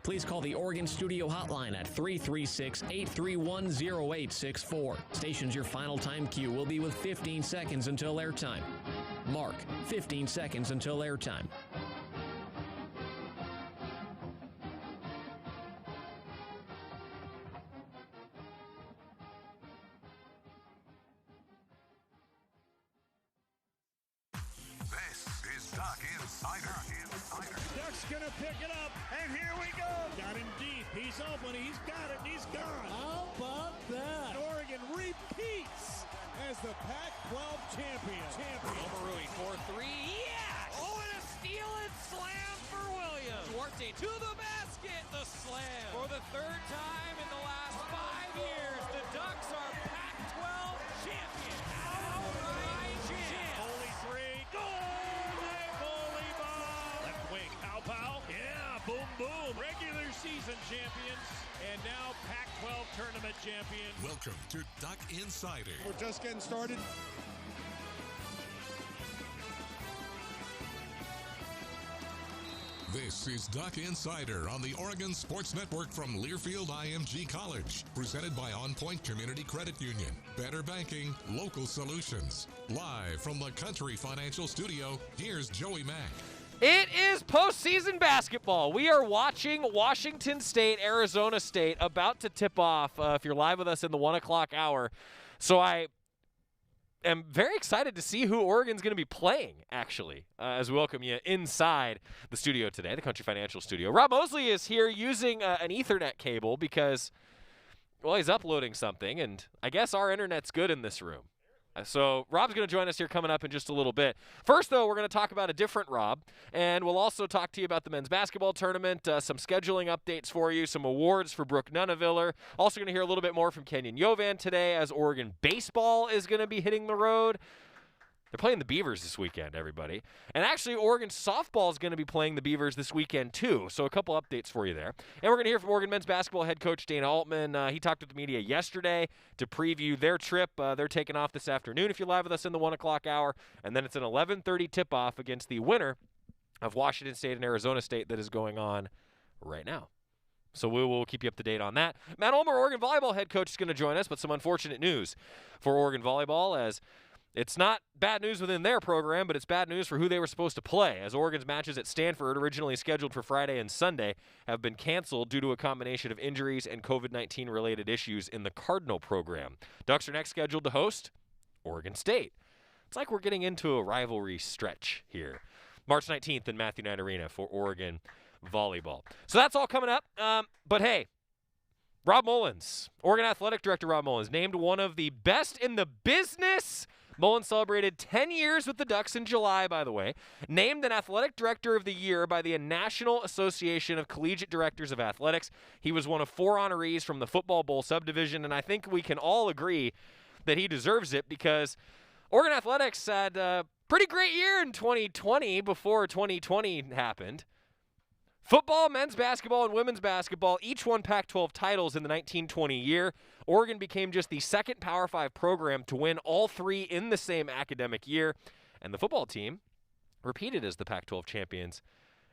please call the Oregon Studio hotline at 336-831-0864. Station's your final time cue will be with 15 seconds until airtime. Mark, 15 seconds until airtime. Duck's gonna pick it up, and here we go. Got him deep. He's open. He's got it. He's gone. How about that? Oregon repeats as the Pac-12 champion. Olmer for three. Yes! Oh, and a steal and slam for Williams. Duarte to the basket. The slam. For the third time in the last 5 years, the Ducks are Pac-12 champions. Outright champ. Only three. Pow. Yeah, boom, boom. Regular season champions and now Pac-12 tournament champions. Welcome to Duck Insider. We're just getting started. This is Duck Insider on the Oregon Sports Network from Learfield IMG College. Presented by On Point Community Credit Union. Better banking, local solutions. Live from the Country Financial Studio, here's Joey Mack. It is postseason basketball. We are watching Washington State, Arizona State, about to tip off if you're live with us in the 1 o'clock hour. So I am very excited to see who Oregon's going to be playing, actually, as we welcome you inside the studio today, the Country Financial Studio. Rob Moseley is here using an Ethernet cable because, well, he's uploading something, and I guess our internet's good in this room. So Rob's going to join us here coming up in just a little bit. First, though, we're going to talk about a different Rob, and we'll also talk to you about the men's basketball tournament, some scheduling updates for you, some awards for Brooke Nunaviller. Also going to hear a little bit more from Kenyon Yovan today as Oregon baseball is going to be hitting the road. They're playing the Beavers this weekend, everybody. And actually, Oregon softball is going to be playing the Beavers this weekend, too. So a couple updates for you there. And we're going to hear from Oregon men's basketball head coach Dana Altman. He talked with the media yesterday to preview their trip. They're taking off this afternoon if you're live with us in the 1 o'clock hour. And then it's an 11:30 tip-off against the winner of Washington State and Arizona State that is going on right now. So we will keep you up to date on that. Matt Ulmer, Oregon volleyball head coach, is going to join us, but some unfortunate news for Oregon volleyball as it's not bad news within their program, but it's bad news for who they were supposed to play, as Oregon's matches at Stanford, originally scheduled for Friday and Sunday, have been canceled due to a combination of injuries and COVID-19 related issues in the Cardinal program. Ducks are next scheduled to host Oregon State. It's like we're getting into a rivalry stretch here. March 19th in Matthew Knight Arena for Oregon volleyball. So that's all coming up. But hey, Rob Mullins, Oregon Athletic Director Rob Mullins, named one of the best in the business. Mullins celebrated 10 years with the Ducks in July, by the way. Named an Athletic Director of the Year by the National Association of Collegiate Directors of Athletics. He was one of 4 honorees from the Football Bowl subdivision, and I think we can all agree that he deserves it because Oregon Athletics had a pretty great year in 2020 before 2020 happened. Football, men's basketball, and women's basketball each won Pac-12 titles in the 1920 year. Oregon became just the second Power 5 program to win all 3 in the same academic year. And the football team repeated as the Pac-12 champions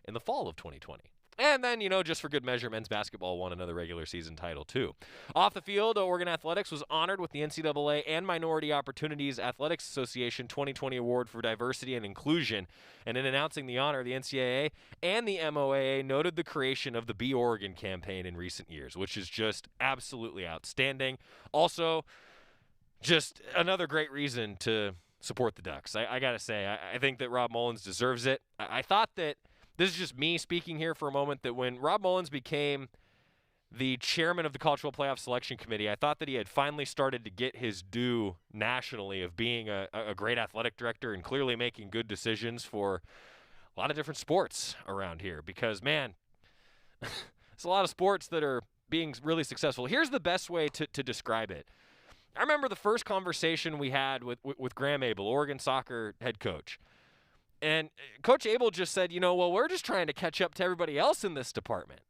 in the fall of 2020. And then, just for good measure, men's basketball won another regular season title, too. Off the field, Oregon Athletics was honored with the NCAA and Minority Opportunities Athletics Association 2020 Award for Diversity and Inclusion. And in announcing the honor, the NCAA and the MOAA noted the creation of the Be Oregon campaign in recent years, which is just absolutely outstanding. Also, just another great reason to support the Ducks. I got to say, I think that Rob Mullins deserves it. I thought that this is just me speaking here for a moment, that when Rob Mullins became the chairman of the College Football Playoff Selection Committee, I thought that he had finally started to get his due nationally of being a great athletic director and clearly making good decisions for a lot of different sports around here because, man, there's a lot of sports that are being really successful. Here's the best way to describe it. I remember the first conversation we had with Graham Abel, Oregon soccer head coach. And Coach Abel just said, well, we're just trying to catch up to everybody else in this department.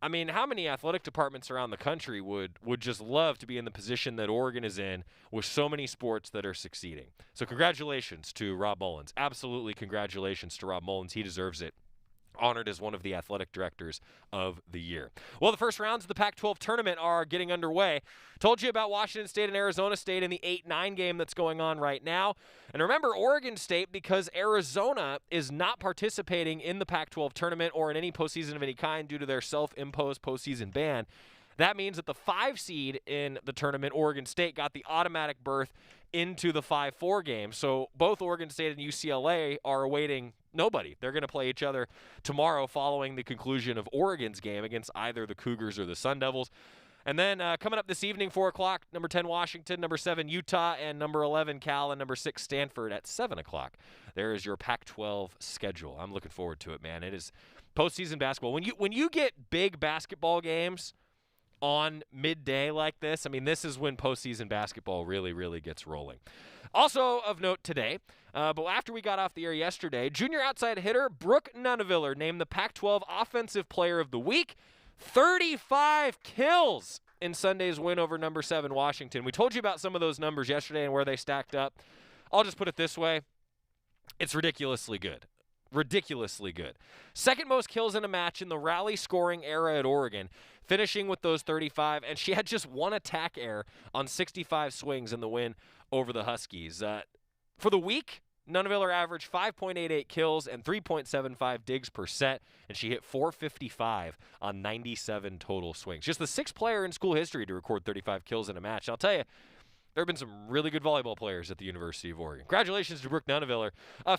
I mean, how many athletic departments around the country would just love to be in the position that Oregon is in with so many sports that are succeeding? So congratulations to Rob Mullins. Absolutely congratulations to Rob Mullins. He deserves it. honored as one of the athletic directors of the year. Well, the first rounds of the Pac-12 tournament are getting underway. Told you about Washington State and Arizona State in the 8-9 game that's going on right now. And remember, Oregon State, because Arizona is not participating in the Pac-12 tournament or in any postseason of any kind due to their self-imposed postseason ban, that means that the 5 seed in the tournament, Oregon State, got the automatic berth into the 5-4 game. So both Oregon State and UCLA are awaiting nobody. They're going to play each other tomorrow following the conclusion of Oregon's game against either the Cougars or the Sun Devils. And then coming up this evening, 4 o'clock, number 10 Washington, number 7 Utah, and number 11 Cal, and number 6 Stanford at 7 o'clock. There is your Pac-12 schedule. I'm looking forward to it, man. It is postseason basketball. When you get big basketball games on midday like this, I mean, this is when postseason basketball really, really gets rolling. Also of note today, but after we got off the air yesterday, junior outside hitter Brooke Nuneviller named the Pac-12 Offensive Player of the Week. 35 kills in Sunday's win over number 7 Washington. We told you about some of those numbers yesterday and where they stacked up. I'll just put it this way. It's ridiculously good. Ridiculously good. Second most kills in a match in the rally scoring era at Oregon, finishing with those 35, and she had just 1 attack error on 65 swings in the win over the Huskies. For the week, Nuneviller averaged 5.88 kills and 3.75 digs per set, and she hit .455 on 97 total swings. Just the 6th player in school history to record 35 kills in a match. And I'll tell you, there have been some really good volleyball players at the University of Oregon. Congratulations to Brooke Nuneviller.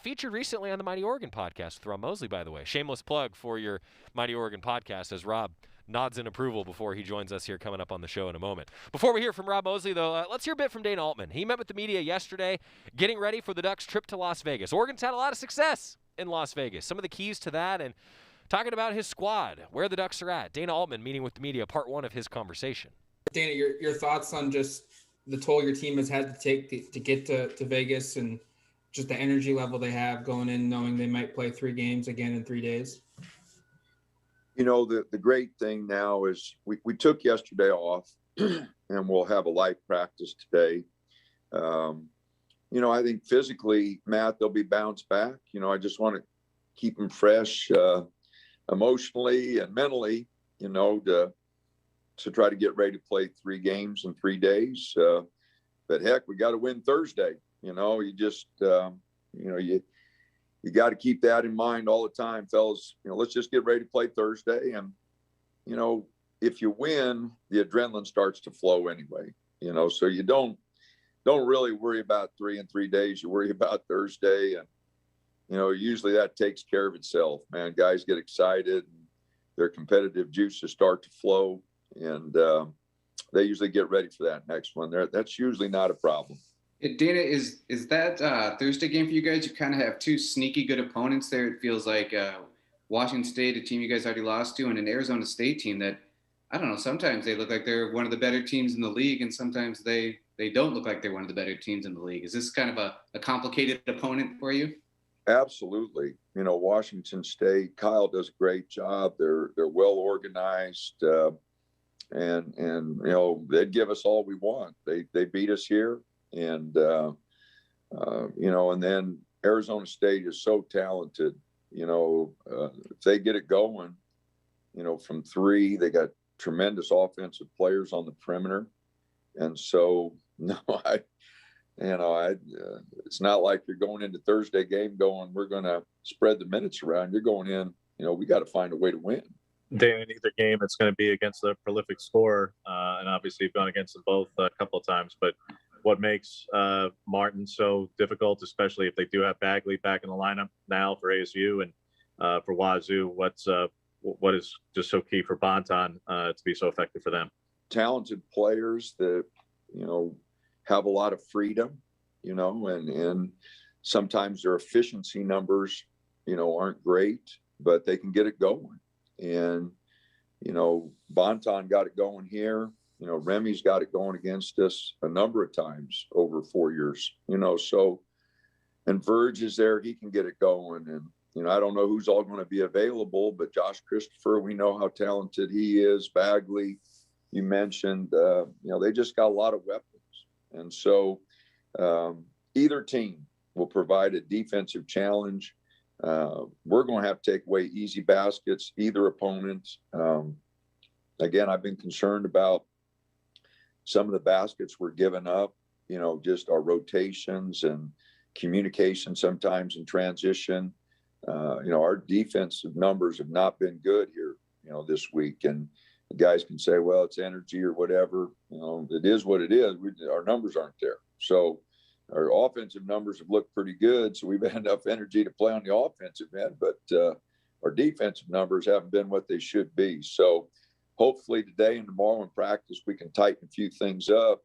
Featured recently on the Mighty Oregon podcast with Rob Moseley, by the way. Shameless plug for your Mighty Oregon podcast as Rob nods in approval before he joins us here coming up on the show in a moment. Before we hear from Rob Moseley, though, let's hear a bit from Dana Altman. He met with the media yesterday, getting ready for the Ducks' trip to Las Vegas. Oregon's had a lot of success in Las Vegas. Some of the keys to that, and talking about his squad, where the Ducks are at. Dana Altman meeting with the media, part 1 of his conversation. Dana, your thoughts on just the toll your team has had to take to get to Vegas, and just the energy level they have going in, knowing they might play 3 games again in 3 days? You know, the great thing now is we took yesterday off and we'll have a light practice today. You know, I think physically, Matt, they'll be bounced back. You know, I just want to keep them fresh emotionally and mentally, you know, to try to get ready to play 3 games in 3 days. But heck, we got to win Thursday. You know, you just, you know, you got to keep that in mind all the time, fellas. You know, let's just get ready to play Thursday. And, you know, if you win, the adrenaline starts to flow anyway, you know, so you don't really worry about 3 in 3 days. You worry about Thursday. And, you know, usually that takes care of itself, man. Guys get excited and their competitive juices start to flow. And they usually get ready for that next one. That's usually not a problem. Dana, is that Thursday game for you guys? You kind of have 2 sneaky good opponents there. It feels like Washington State, a team you guys already lost to, and an Arizona State team that, I don't know, sometimes they look like they're one of the better teams in the league, and sometimes they don't look like they're one of the better teams in the league. Is this kind of a complicated opponent for you? Absolutely. You know, Washington State, Kyle does a great job. They're well organized, and you know, they'd give us all we want. They beat us here. And, you know, and then Arizona State is so talented, you know, if they get it going, you know, from 3, they got tremendous offensive players on the perimeter. And so, no, it's not like you're going into Thursday game going, we're going to spread the minutes around. You're going in, you know, we got to find a way to win. Dana, in either game, it's going to be against a prolific scorer. And obviously you've gone against them both a couple of times, but what makes Martin so difficult, especially if they do have Bagley back in the lineup now for ASU and for Wazoo? What is just so key for Bonton to be so effective for them? Talented players that, you know, have a lot of freedom, you know, and sometimes their efficiency numbers, you know, aren't great, but they can get it going. And, you know, Bonton got it going here. You know, Remy's got it going against us a number of times over 4 years, you know, so, and Verge is there, he can get it going. And, you know, I don't know who's all going to be available, but Josh Christopher, we know how talented he is. Bagley, you mentioned, you know, they just got a lot of weapons. And so either team will provide a defensive challenge. We're going to have to take away easy baskets, either opponent. Again, I've been concerned about some of the baskets we're giving up, just our rotations and communication sometimes in transition. Our defensive numbers have not been good here, this week. And the guys can say, well, it's energy or whatever. It is what it is. Our numbers aren't there. So our offensive numbers have looked pretty good. So we've had enough energy to play on the offensive end, but our defensive numbers haven't been what they should be. So hopefully today and tomorrow in practice, we can tighten a few things up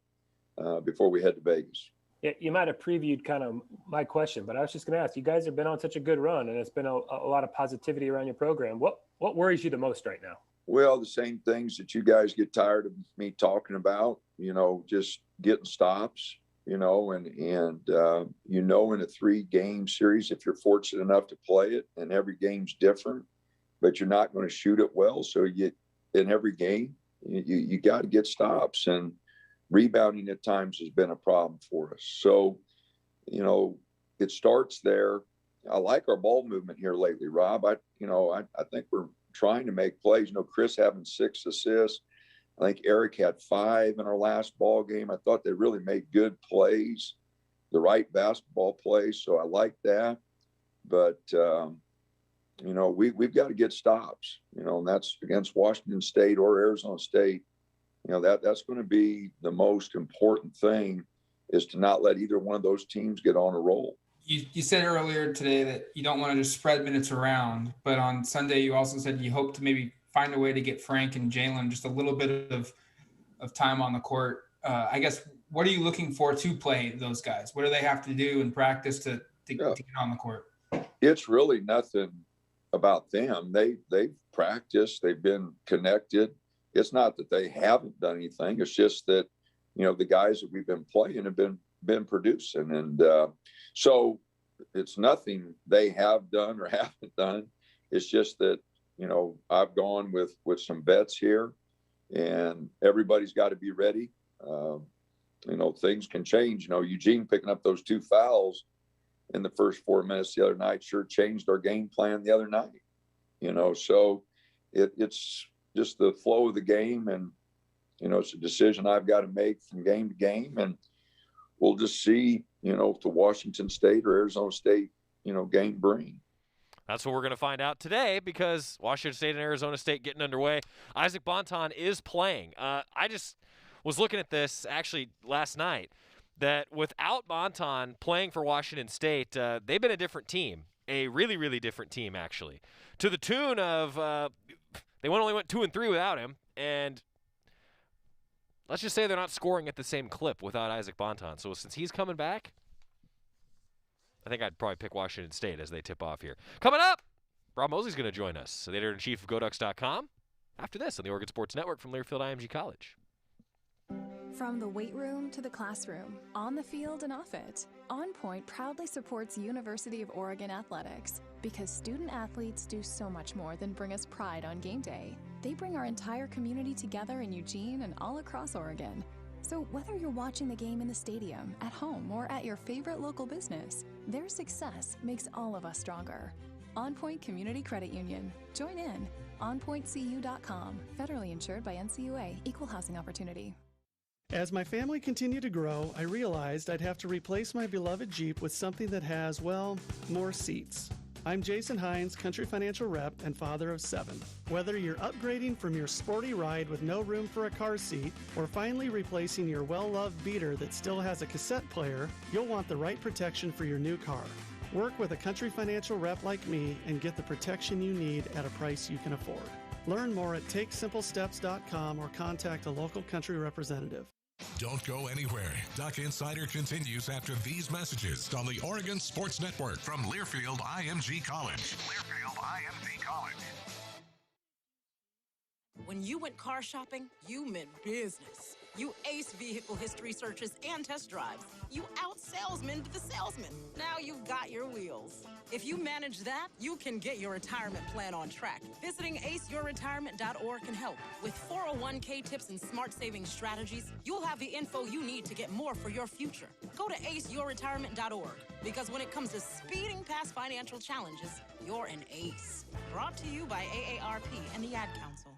before we head to Vegas. Yeah, you might have previewed kind of my question, but I was just going to ask, you guys have been on such a good run and it's been a lot of positivity around your program. What worries you the most right now? Well, the same things that you guys get tired of me talking about, just getting stops, in a 3-game series, if you're fortunate enough to play it, and every game's different, but you're not going to shoot it well. So in every game, you got to get stops, and rebounding at times has been a problem for us. So, it starts there. I like our ball movement here lately, Rob. I think we're trying to make plays. Chris having 6 assists. I think Eric had 5 in our last ball game. I thought they really made good plays, the right basketball plays. So I like that. But, we've got to get stops, and that's against Washington State or Arizona State. That's going to be the most important thing, is to not let either one of those teams get on a roll. You said earlier today that you don't want to just spread minutes around, but on Sunday you also said you hope to maybe find a way to get Frank and Jalen just a little bit of time on the court. I guess, what are you looking for to play those guys? What do they have to do in practice to get on the court? It's really nothing about them. They've practiced, they've been connected. It's not that they haven't done anything. It's just that, the guys that we've been playing have been producing. And so it's nothing they have done or haven't done. It's just that, I've gone with some bets here, and everybody's got to be ready. Things can change. Eugene picking up those 2 fouls in the first 4 minutes the other night sure changed our game plan the other night. So it's just the flow of the game, and it's a decision I've got to make from game to game, and we'll just see if the Washington State or Arizona State game bring. That's what we're going to find out today, because Washington State and Arizona State getting underway. Isaac Bonton is playing. I just was looking at this actually last night, that without Bonton playing for Washington State, they've been a different team, a really, really different team actually, to the tune of they only went 2-3 without him, and let's just say they're not scoring at the same clip without Isaac Bonton. So since he's coming back, I think I'd probably pick Washington State as they tip off here. Coming up, Rob Moseley's going to join us, the editor-in-chief of GoDucks.com, after this on the Oregon Sports Network from Learfield IMG College. From the weight room to the classroom, on the field and off it, On Point proudly supports University of Oregon athletics, because student athletes do so much more than bring us pride on game day. They bring our entire community together in Eugene and all across Oregon. So whether you're watching the game in the stadium, at home, or at your favorite local business, their success makes all of us stronger. On Point Community Credit Union. Join in. OnPointCU.com. Federally insured by NCUA. Equal housing opportunity. As my family continued to grow, I realized I'd have to replace my beloved Jeep with something that has, well, more seats. I'm Jason Hines, Country Financial Rep and father of 7. Whether you're upgrading from your sporty ride with no room for a car seat, or finally replacing your well-loved beater that still has a cassette player, you'll want the right protection for your new car. Work with a Country Financial Rep like me and get the protection you need at a price you can afford. Learn more at TakeSimpleSteps.com or contact a local Country representative. Don't go anywhere. Duck Insider continues after these messages on the Oregon Sports Network from Learfield IMG College. Learfield IMG College. When you went car shopping, you meant business. You ace vehicle history searches and test drives. You out-salesman the salesman. Now you've got your wheels. If you manage that, you can get your retirement plan on track. Visiting aceyourretirement.org can help. With 401k tips and smart saving strategies, you'll have the info you need to get more for your future. Go to aceyourretirement.org, because when it comes to speeding past financial challenges, you're an ace. Brought to you by AARP and the Ad Council.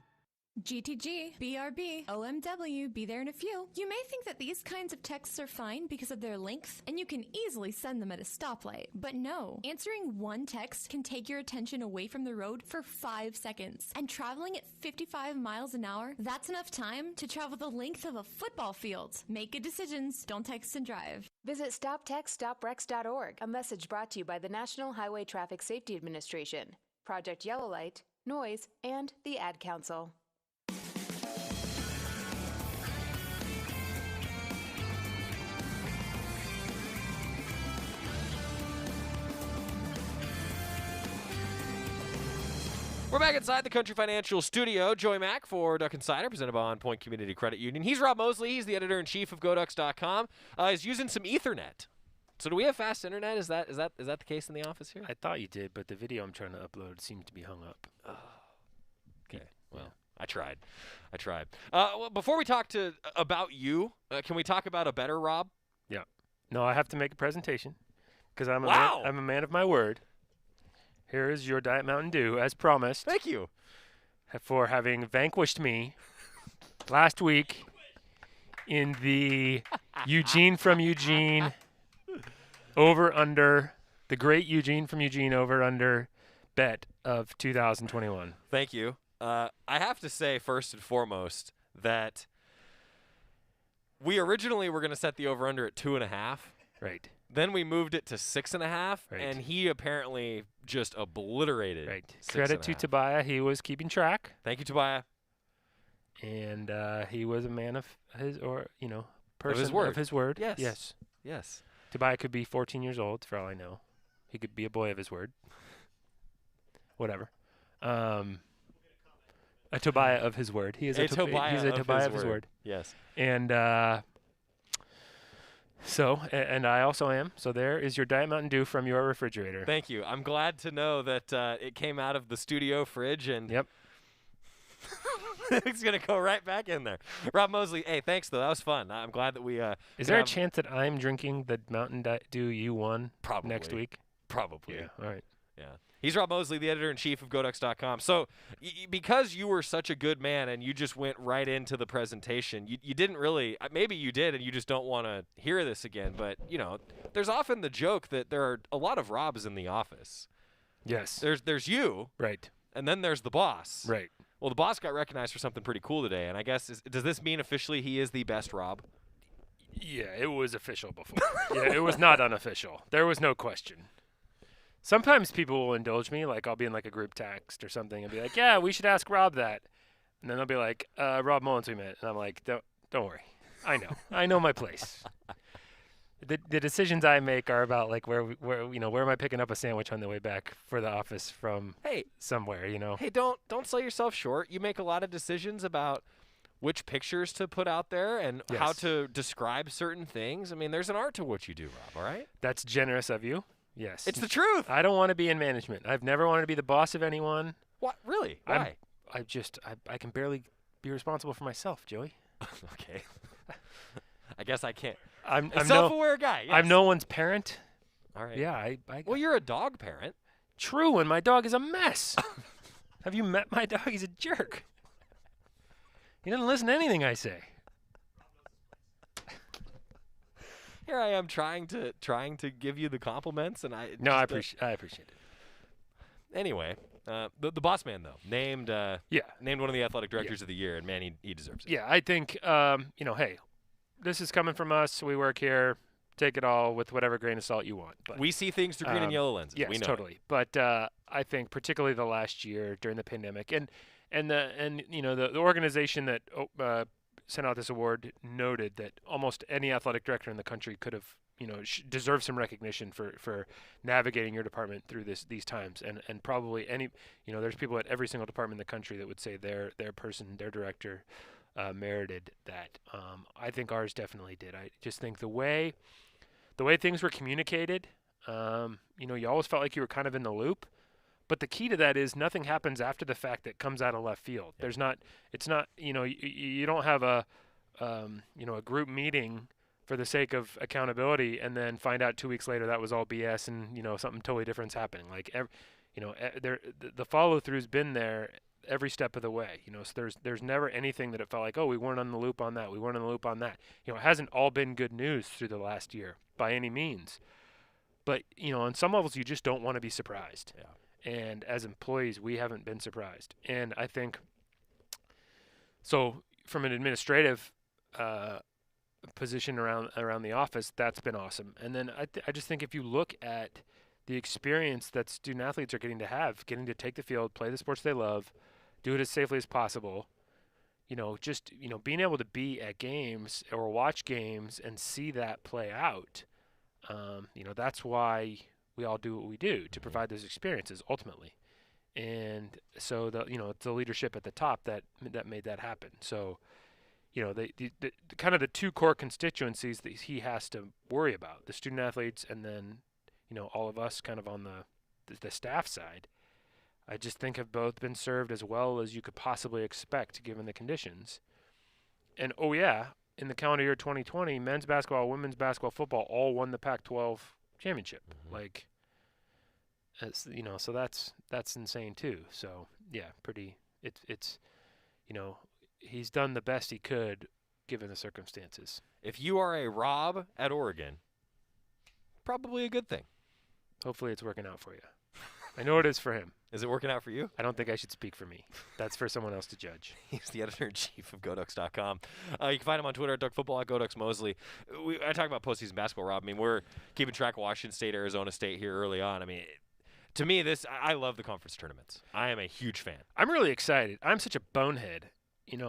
GTG, BRB, OMW, be there in a few. You may think that these kinds of texts are fine because of their length, and you can easily send them at a stoplight. But no, answering one text can take your attention away from the road for 5 seconds. And traveling at 55 miles an hour, that's enough time to travel the length of a football field. Make good decisions, don't text and drive. Visit StopTextStopWrecks.org, a message brought to you by the National Highway Traffic Safety Administration, Project Yellow Light, Noise, and the Ad Council. We're back inside the Country Financial Studio. Joey Mack for Duck Insider, presented by On Point Community Credit Union. He's Rob Moseley. He's the editor-in-chief of GoDucks.com. He's using some Ethernet. So do we have fast internet? Is that the case in the office here? I thought you did, but the video I'm trying to upload seemed to be hung up. Oh. Okay. Well, I tried. Well, before we talk about you, can we talk about a better Rob? Yeah. No, I have to make a presentation because I'm a man of my word. Here is your Diet Mountain Dew, as promised. Thank you. For having vanquished me last week in the Eugene from Eugene over-under, the great Eugene from Eugene over-under bet of 2021. Thank you. I have to say, first and foremost, that we originally were going to set the over-under at 2.5. Right. Then we moved it to 6.5, and he apparently just obliterated. Right. Credit to Tobiah. He was keeping track. Thank you, Tobiah. And he was a man of his, person of his word. Yes. Tobiah could be 14 years old, for all I know. He could be a boy of his word. Whatever. A Tobiah of his word. He is a Tobiah. He's a Tobiah of his word. Yes. And so, and I also am. So there is your Diet Mountain Dew from your refrigerator. Thank you. I'm glad to know that it came out of the studio fridge and. Yep. It's going to go right back in there. Rob Moseley, hey, thanks, though. That was fun. I'm glad that we Is there a chance that I'm drinking the Mountain Dew you won next week? Probably. Yeah. All right. Yeah. He's Rob Moseley, the editor-in-chief of GoDucks.com. So because you were such a good man and you just went right into the presentation, you didn't really – maybe you did and you just don't want to hear this again. But, there's often the joke that there are a lot of Robs in the office. Yes. There's you. Right. And then there's the boss. Right. Well, the boss got recognized for something pretty cool today, and I guess does this mean officially he is the best Rob? Yeah, it was official before. Yeah, it was not unofficial. There was no question. Sometimes people will indulge me, like I'll be in like a group text or something and be like, yeah, we should ask Rob that. And then they'll be like, Rob Mullins we met. And I'm like, don't worry. I know my place. The decisions I make are about like where am I picking up a sandwich on the way back for the office from somewhere, Hey, don't sell yourself short. You make a lot of decisions about which pictures to put out there and how to describe certain things. I mean, there's an art to what you do, Rob, all right? That's generous of you. Yes. It's the truth. I don't want to be in management. I've never wanted to be the boss of anyone. What? Really? Why? I can barely be responsible for myself, Joey. Okay. I guess I can't. I'm a self-aware guy. Yes. I'm no one's parent. All right. Yeah, well, you're a dog parent. True, and my dog is a mess. Have you met my dog? He's a jerk. He doesn't listen to anything I say. Here I am trying to give you the compliments, and I appreciate it. Anyway, the boss man though named one of the athletic directors of the year, and man, he deserves it. Yeah, I think hey, this is coming from us. We work here. Take it all with whatever grain of salt you want. But we see things through green and yellow lenses. Yes, we know totally. But I think particularly the last year during the pandemic, and the organization that sent out this award noted that almost any athletic director in the country could have deserved some recognition for navigating your department through these times, and probably any there's people at every single department in the country that would say their person, their director, merited that. I think ours definitely did. I just think the way things were communicated, you always felt like you were kind of in the loop. But the key to that is nothing happens after the fact that comes out of left field. There's not. It's not. You don't have a group meeting for the sake of accountability and then find out 2 weeks later that was all BS and something totally different's happening. Like the follow through's been there every step of the way. So there's never anything that it felt like, oh, we weren't on the loop on that. We weren't on the loop on that. It hasn't all been good news through the last year by any means. But on some levels you just don't want to be surprised. Yeah. And as employees, we haven't been surprised. And I think so from an administrative position around the office, that's been awesome. And then I just think if you look at the experience that student athletes are getting to take the field, play the sports they love, do it as safely as possible, being able to be at games or watch games and see that play out, that's why we all do what we do, to provide those experiences ultimately. And so it's the leadership at the top that made that happen. So, the kind of the two core constituencies that he has to worry about, the student athletes and then, all of us kind of on the staff side, I just think have both been served as well as you could possibly expect given the conditions. And, in the calendar year 2020, men's basketball, women's basketball, football all won the Pac-12 championship. Mm-hmm. Like, so that's insane too. So, yeah, it's he's done the best he could given the circumstances. If you are a Rob at Oregon, probably a good thing. Hopefully it's working out for you. I know it is for him. Is it working out for you? I don't think I should speak for me. That's for someone else to judge. He's the editor-in-chief of GoDucks.com. You can find him on Twitter at DuckFootball, at GoDucks Moseley. I talk about postseason basketball, Rob. I mean, we're keeping track of Washington State, Arizona State here early on. I mean, to me, I love the conference tournaments. I am a huge fan. I'm really excited. I'm such a bonehead.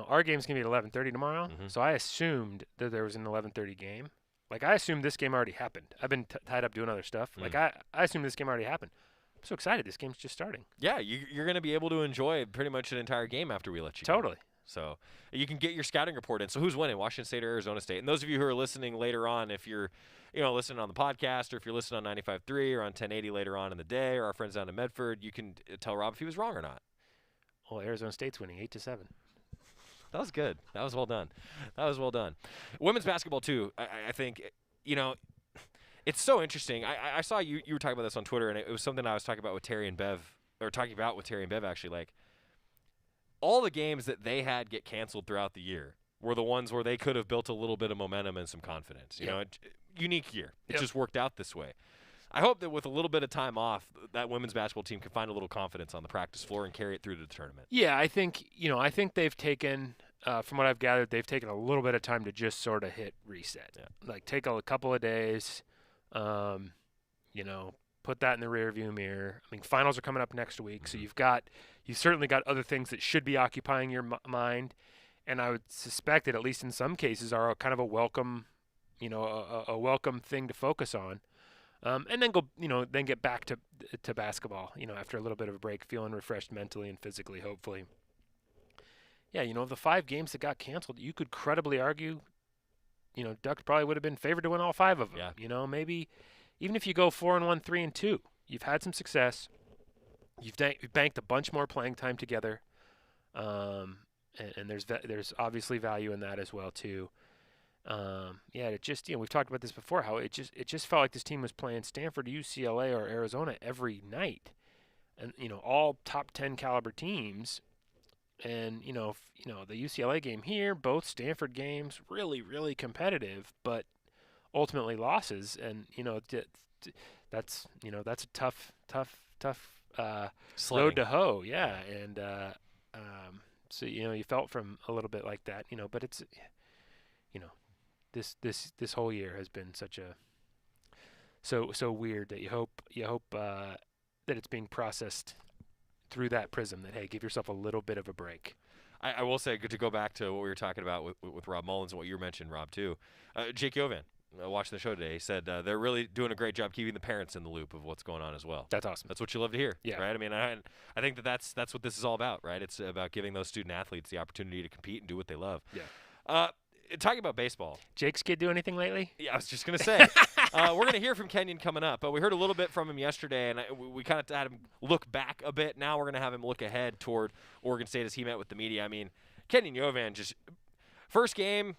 Our game's going to be at 11:30 tomorrow, so I assumed that there was an 11:30 game. Like, I assumed this game already happened. I've been tied up doing other stuff. Like, I assumed this game already happened. I'm so excited. This game's just starting. Yeah, you're going to be able to enjoy pretty much an entire game after we let you Totally. Go. So you can get your scouting report in. So who's winning, Washington State or Arizona State? And those of you who are listening later on, if you're listening on the podcast or if you're listening on 95.3 or on 1080 later on in the day or our friends down in Medford, you can tell Rob if he was wrong or not. Well, Arizona State's winning 8-7. That was good. That was well done. Women's basketball, too, I think, it's so interesting. I saw you were talking about this on Twitter, and it was something I was talking about with Terry and Bev, actually. Like, all the games that they had get canceled throughout the year were the ones where they could have built a little bit of momentum and some confidence. Unique year. It just worked out this way. I hope that with a little bit of time off, that women's basketball team can find a little confidence on the practice floor and carry it through to the tournament. Yeah, I think they've taken, from what I've gathered, they've taken a little bit of time to just sort of hit reset. Yeah. Like, take a couple of days, put that in the rearview mirror. I mean, finals are coming up next week, so you've certainly got other things that should be occupying your mind, and I would suspect that at least in some cases are kind of a welcome, a welcome thing to focus on. And then then get back to basketball, after a little bit of a break, feeling refreshed mentally and physically, hopefully. Yeah, of the 5 games that got canceled, you could credibly argue, Ducks probably would have been favored to win all 5 of them. Yeah. Maybe even if you go 4-1, 3-2, you've had some success. You've banked a bunch more playing time together, and there's obviously value in that as well too. It just, we've talked about this before, how it just felt like this team was playing Stanford, UCLA, or Arizona every night, and all top 10 caliber teams. And the UCLA game here, both Stanford games, really, really competitive, but ultimately losses. And that's a tough road to hoe. Yeah, and so you felt from a little bit like that. But it's This whole year has been such a so weird that you hope that it's being processed through that prism. That, hey, give yourself a little bit of a break. I will say, to go back to what we were talking about with Rob Mullins and what you mentioned, Rob, too. Jake Yovan, watching the show today. He said they're really doing a great job keeping the parents in the loop of what's going on as well. That's awesome. That's what you love to hear, yeah. right? I mean, I think that's what this is all about, right? It's about giving those student athletes the opportunity to compete and do what they love. Yeah. Talking about baseball. Jake's kid do anything lately? Yeah, I was just going to say. We're going to hear from Kenyon coming up, but we heard a little bit from him yesterday, and we kind of had him look back a bit. Now we're going to have him look ahead toward Oregon State as he met with the media. I mean, Kenyon Yovan just first game,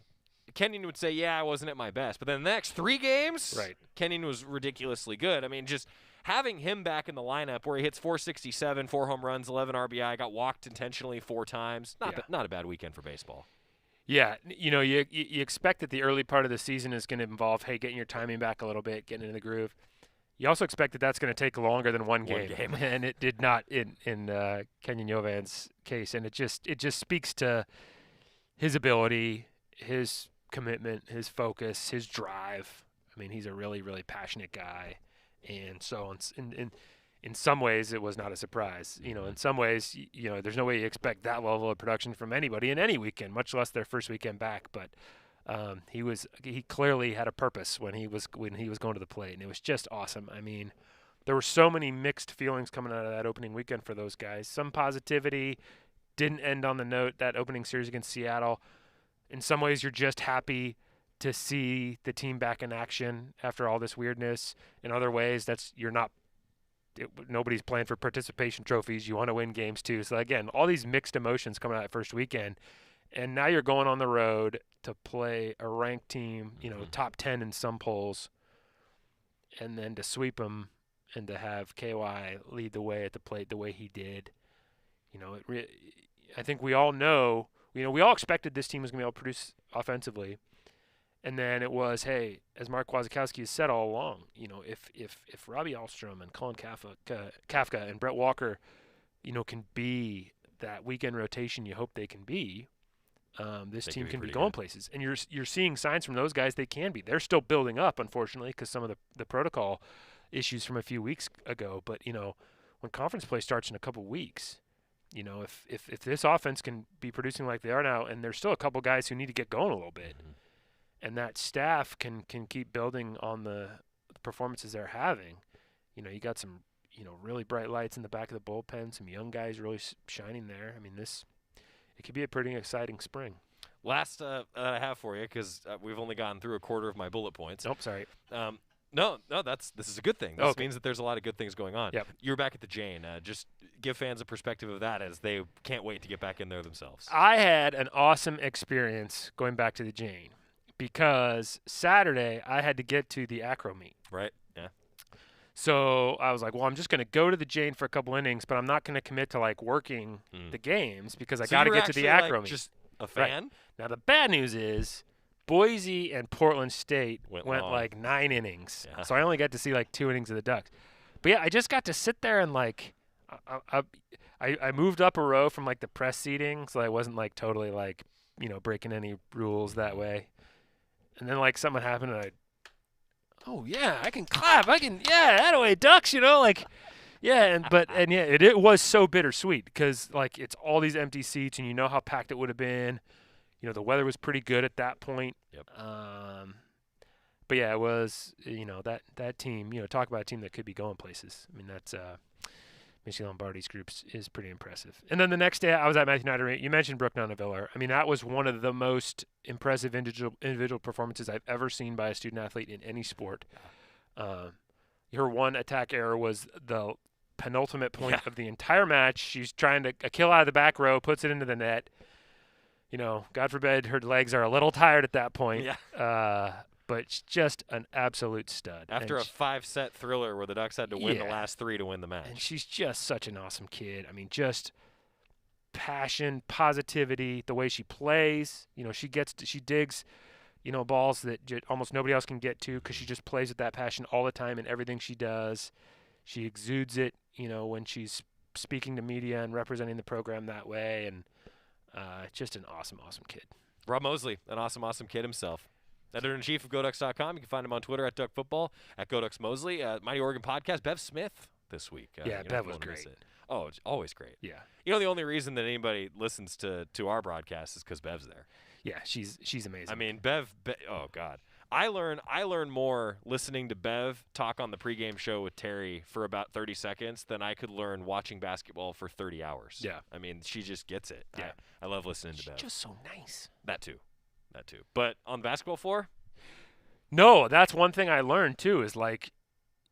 Kenyon would say, yeah, I wasn't at my best. But then the next 3 games, right, Kenyon was ridiculously good. I mean, just having him back in the lineup where he hits 467, 4 home runs, 11 RBI, got walked intentionally 4 times. Not a bad weekend for baseball. Yeah, you expect that the early part of the season is going to involve, hey, getting your timing back a little bit, getting into the groove. You also expect that that's going to take longer than one game. And it did not in Kenyon Yovan's case. And it just speaks to his ability, his commitment, his focus, his drive. I mean, he's a really, really passionate guy. And so in some ways, it was not a surprise. In some ways, there's no way you expect that level of production from anybody in any weekend, much less their first weekend back. But he clearly had a purpose when he was going to the plate, and it was just awesome. I mean, there were so many mixed feelings coming out of that opening weekend for those guys. Some positivity, didn't end on the note, that opening series against Seattle. In some ways, you're just happy to see the team back in action after all this weirdness. In other ways, nobody's playing for participation trophies. You want to win games too. So again, all these mixed emotions coming out that first weekend, and now you're going on the road to play a ranked team, top 10 in some polls, and then to sweep them and to have KY lead the way at the plate the way he did. I think we all know, we all expected this team was going to be able to produce offensively. And then it was, hey, as Mark Wasikowski has said all along, if Robbie Alstrom and Colin Kafka and Brett Walker, can be that weekend rotation you hope they can be, this team can be going places. And you're seeing signs from those guys they can be. They're still building up, unfortunately, because some of the protocol issues from a few weeks ago. But, when conference play starts in a couple weeks, if this offense can be producing like they are now, and there's still a couple guys who need to get going a little bit, and that staff can keep building on the performances they're having. You got some, really bright lights in the back of the bullpen, some young guys really shining there. I mean, it could be a pretty exciting spring. Last I have for you, because we've only gotten through a quarter of my bullet points. Nope, sorry. No, this is a good thing. This means that there's a lot of good things going on. Yep. You're back at the Jane. Just give fans a perspective of that as they can't wait to get back in there themselves. I had an awesome experience going back to the Jane, because Saturday I had to get to the acro meet. Right, yeah. So I was like, well, I'm just going to go to the Jane for a couple innings, but I'm not going to commit to, working the games because I got to get to the acro meet. Just a fan? Right. Now, the bad news is Boise and Portland State went 9 innings. Yeah. So I only got to see, 2 innings of the Ducks. But, yeah, I just got to sit there and, I moved up a row from, the press seating, so I wasn't, totally, breaking any rules that way. And then, something happened, and I can clap. Anyway, Ducks, it was so bittersweet because, it's all these empty seats, and you know how packed it would have been. The weather was pretty good at that point. Yep. But, yeah, it was, that team, talk about a team that could be going places. I mean, that's Michelle Lombardi's groups is pretty impressive. And then the next day, I was at Matthew Knight Arena. You mentioned Brooke Nunaviller. I mean, that was one of the most impressive individual performances I've ever seen by a student athlete in any sport. Her one attack error was the penultimate point of the entire match. She's trying to a kill out of the back row, puts it into the net. God forbid her legs are a little tired at that point. Yeah. But it's just an absolute stud. After a 5-set thriller where the Ducks had to win the last 3 to win the match. And she's just such an awesome kid. I mean, just passion, positivity, the way she plays. She digs, balls that almost nobody else can get to because she just plays with that passion all the time in everything she does. She exudes it, when she's speaking to media and representing the program that way. And just an awesome, awesome kid. Rob Moseley, an awesome, awesome kid himself. Editor-in-Chief of GoDucks.com. You can find him on Twitter at DuckFootball, at GoDucksMoseley. Mighty Oregon Podcast, Bev Smith this week. Bev was great. Oh, it's always great. Yeah. The only reason that anybody listens to our broadcast is because Bev's there. Yeah, she's amazing. I mean, Bev, oh, God. I learn more listening to Bev talk on the pregame show with Terry for about 30 seconds than I could learn watching basketball for 30 hours. Yeah. I mean, she just gets it. Yeah. I love listening to Bev. Just so nice. That too. But on the basketball floor? No, that's one thing I learned too is like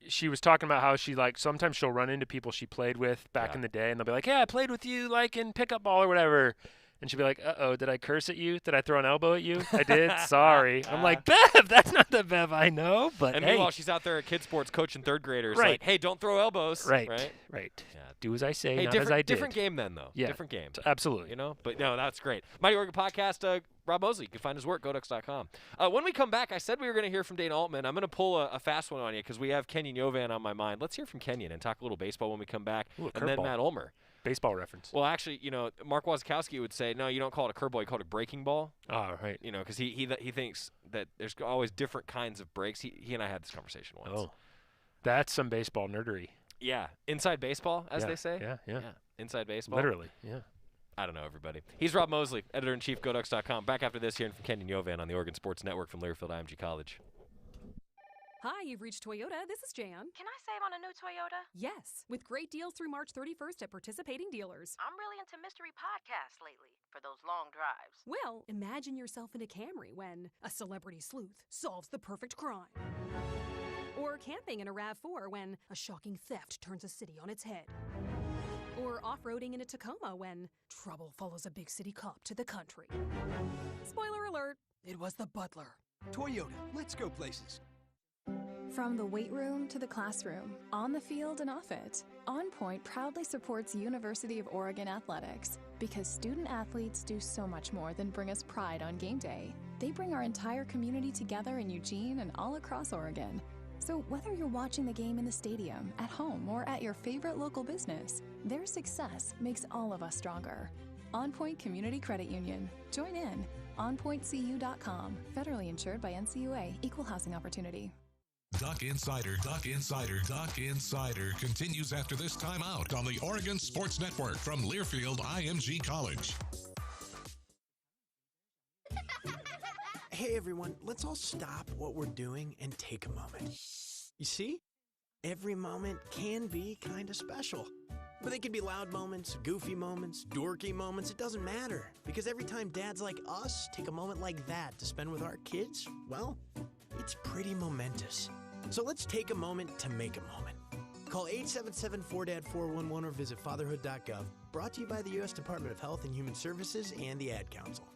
she was talking about how she like sometimes she'll run into people she played with back in the day and they'll be like, "Yeah, I played with you like in pickup ball or whatever." And she'll be like, "Uh-oh, did I curse at you? Did I throw an elbow at you? I did. Sorry." I'm like, "Bev, that's not the Bev I know." But and meanwhile, she's out there at kid sports coaching third graders. Right. Like, hey, don't throw elbows. Right. Yeah. Do as I say, hey, not as I did. Different game then, though. Yeah. Different game. Absolutely. You know. But no, that's great. Mighty Oregon Podcast. Rob Moseley. You can find his work, goducks.com. When we come back, I said we were going to hear from Dana Altman. I'm going to pull a fast one on you because we have Kenyon Yovan on my mind. Let's hear from Kenyon and talk a little baseball when we come back. Ooh, and then Matt Ulmer. Baseball reference. Well, actually, you know, Mark Wasikowski would say, no, you don't call it a curveball, you call it a breaking ball. Oh, right. You know, because he thinks that there's always different kinds of breaks. He and I had this conversation once. Oh, that's some baseball nerdery. Yeah, inside baseball, as they say. Yeah. Inside baseball. Literally, yeah. I don't know, everybody. He's Rob Moseley, editor-in-chief, goducks.com. Back after this, hearing from Kenyon Yovan on the Oregon Sports Network from Learfield IMG College. Hi, you've reached Toyota. This is Jan. Can I save on a new Toyota? Yes, with great deals through March 31st at participating dealers. I'm really into mystery podcasts lately for those long drives. Well, imagine yourself in a Camry when a celebrity sleuth solves the perfect crime. Or camping in a RAV4 when a shocking theft turns a city on its head. Or off-roading in a Tacoma when trouble follows a big city cop to the country. Spoiler alert, it was the butler. Toyota, let's go places. From the weight room to the classroom, on the field and off it, On Point proudly supports University of Oregon athletics because student athletes do so much more than bring us pride on game day. They bring our entire community together in Eugene and all across Oregon. So whether you're watching the game in the stadium, at home, or at your favorite local business, their success makes all of us stronger. On Point Community Credit Union. Join in. OnPointCU.com. Federally insured by NCUA. Equal housing opportunity. Duck Insider continues after this timeout on the Oregon Sports Network from Learfield IMG College. Hey everyone, let's all stop what we're doing and take a moment. You see? Every moment can be kind of special. But they can be loud moments, goofy moments, dorky moments, it doesn't matter. Because every time dads like us take a moment like that to spend with our kids, well, it's pretty momentous. So let's take a moment to make a moment. Call 877-4DAD-411 or visit fatherhood.gov. Brought to you by the U.S. Department of Health and Human Services and the Ad Council.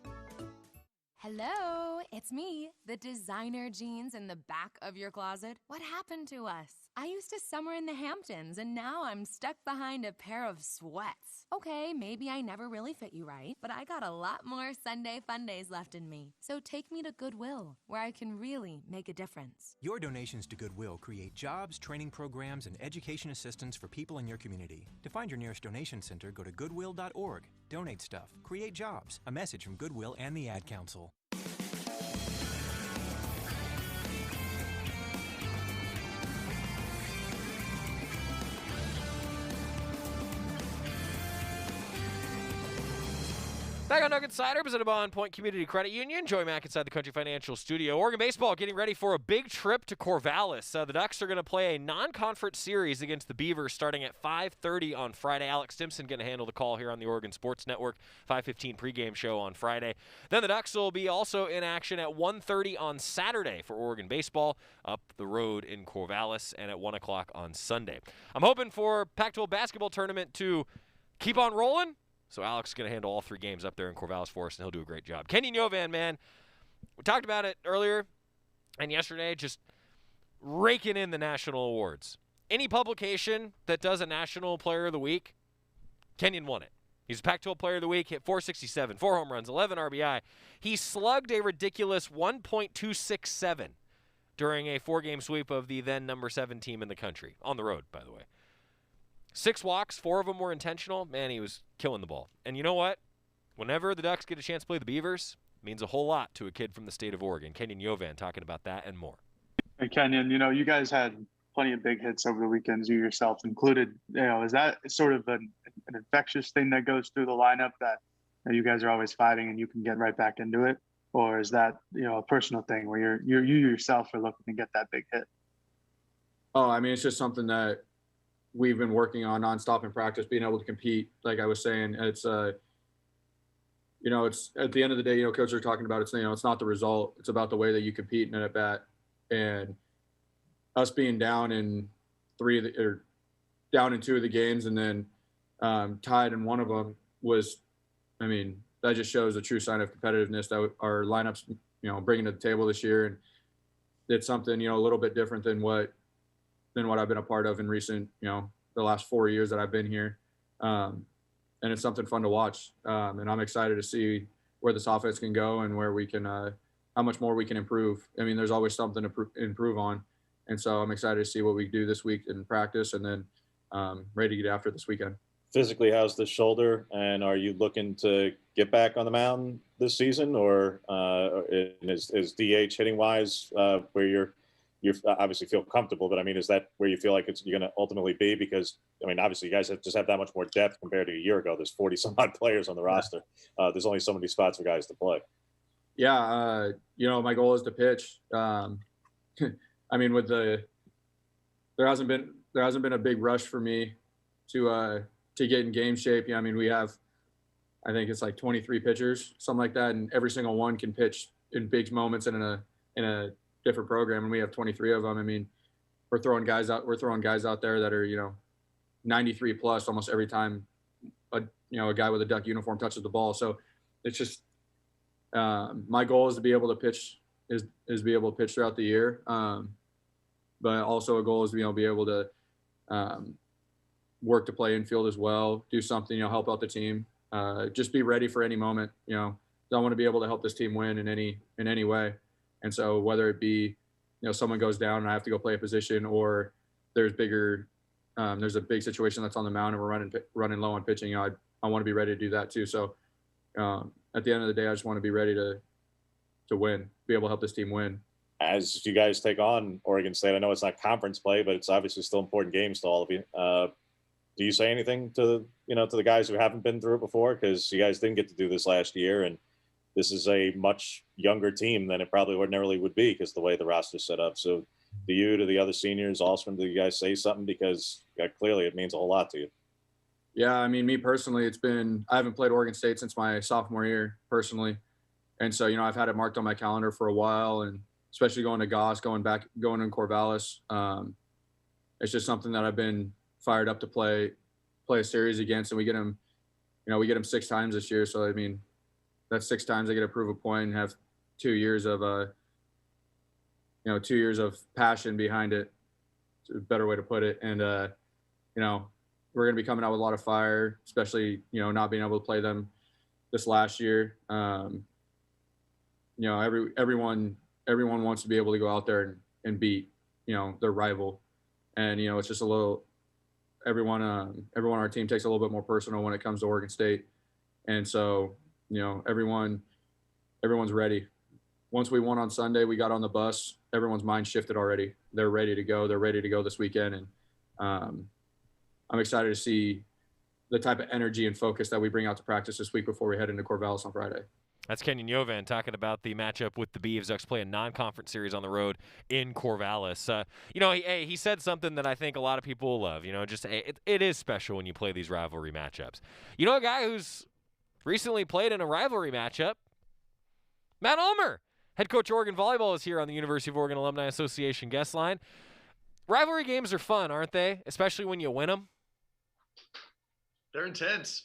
Hello, it's me, the designer jeans in the back of your closet. What happened to us? I used to summer in the Hamptons, and now I'm stuck behind a pair of sweats. Okay, maybe I never really fit you right, but I got a lot more Sunday fun days left in me. So take me to Goodwill, where I can really make a difference. Your donations to Goodwill create jobs, training programs, and education assistance for people in your community. To find your nearest donation center, go to goodwill.org. Donate stuff. Create jobs. A message from Goodwill and the Ad Council. Back on Duck Insider, presented by On Point Community Credit Union. Joey Mack inside the Country Financial Studio. Oregon baseball getting ready for a big trip to Corvallis. The Ducks are going to play a non-conference series against the Beavers starting at 5:30 on Friday. Alex Stimson going to handle the call here on the Oregon Sports Network. 5:15 pregame show on Friday. Then the Ducks will be also in action at 1:30 on Saturday for Oregon baseball up the road in Corvallis, and at 1 o'clock on Sunday. I'm hoping for Pac-12 basketball tournament to keep on rolling. So Alex is going to handle all three games up there in Corvallis for us, and he'll do a great job. Kenyon Yovan, man, we talked about it earlier and yesterday, just raking in the national awards. Any publication that does a National Player of the Week, Kenyon won it. He's a Pac-12 Player of the Week, hit .467, 4 home runs, 11 RBI. He slugged a ridiculous 1.267 during a 4-game sweep of the then number 7 team in the country, on the road, by the way. 6 walks, 4 of them were intentional. Man, he was killing the ball. And you know what? Whenever the Ducks get a chance to play the Beavers, it means a whole lot to a kid from the state of Oregon. Kenyon Yovan talking about that and more. Hey, Kenyon, you know, you guys had plenty of big hits over the weekends, you yourself included. You know, is that sort of an infectious thing that goes through the lineup that you guys are always fighting and you can get right back into it? or is that a personal thing where you yourself are looking to get that big hit? Oh, I mean, it's just something that we've been working on nonstop in practice, being able to compete. Like I was saying, it's it's at the end of the day, coaches are talking about it's not the result, it's about the way that you compete in an at bat. And us being down in down in 2 of the games and then tied in one of them was, that just shows a true sign of competitiveness that our lineups, bringing to the table this year. And it's something, a little bit different than what I've been a part of in recent, the last 4 years that I've been here. And it's something fun to watch. And I'm excited to see where this offense can go and where we can, how much more we can improve. There's always something to improve on. And so I'm excited to see what we do this week in practice and then ready to get after this weekend. Physically, how's the shoulder? And are you looking to get back on the mound this season, or is DH hitting wise where you obviously feel comfortable, but is that where you feel like you're going to ultimately be? Because obviously you guys just have that much more depth compared to a year ago. There's 40 some odd players on the roster. There's only so many spots for guys to play. Yeah. My goal is to pitch. There hasn't been a big rush for me to get in game shape. We have, I think it's like 23 pitchers, something like that, and every single one can pitch in big moments and in a different program, and we have 23 of them. We're throwing guys out there that are 93 plus almost every time a guy with a Duck uniform touches the ball. So it's just my goal is to be able to pitch is be able to pitch throughout the year, but also a goal is be able to work to play infield as well, do something, help out the team, just be ready for any moment. Don't want to be able to help this team win in any way. And so whether it be, someone goes down and I have to go play a position, or there's a big situation that's on the mound and we're running low on pitching, I want to be ready to do that too. So at the end of the day, I just want to be ready to win, be able to help this team win. As you guys take on Oregon State, I know it's not conference play, but it's obviously still important games to all of you. Do you say anything to the guys who haven't been through it before? Because you guys didn't get to do this last year, and this is a much younger team than it probably ordinarily would be because the way the roster's set up. So to the other seniors, Osman, do you guys say something? Because clearly it means a whole lot to you. Yeah, me personally, I haven't played Oregon State since my sophomore year personally. And so, I've had it marked on my calendar for a while, and especially going to Goss, going in Corvallis. It's just something that I've been fired up to play a series against, and we get them 6 times this year. So, that's 6 times I get to prove a point and have 2 years of 2 years of passion behind it. It's a better way to put it. And, we're going to be coming out with a lot of fire, especially, not being able to play them this last year. Everyone wants to be able to go out there and beat, their rival. And, it's just a little, everyone on our team takes a little bit more personal when it comes to Oregon State. And so, everyone's ready. Once we won on Sunday, we got on the bus, everyone's mind shifted already. They're ready to go. They're ready to go this weekend. And I'm excited to see the type of energy and focus that we bring out to practice this week before we head into Corvallis on Friday. That's Kenyon Yovan talking about the matchup with the Beavs. Ducks play a non-conference series on the road in Corvallis. He said something that I think a lot of people will love. It is special when you play these rivalry matchups. A guy who's recently played in a rivalry matchup, Matt Ulmer, head coach of Oregon volleyball, is here on the University of Oregon Alumni Association guest line. Rivalry games are fun, aren't they? Especially when you win them. They're intense.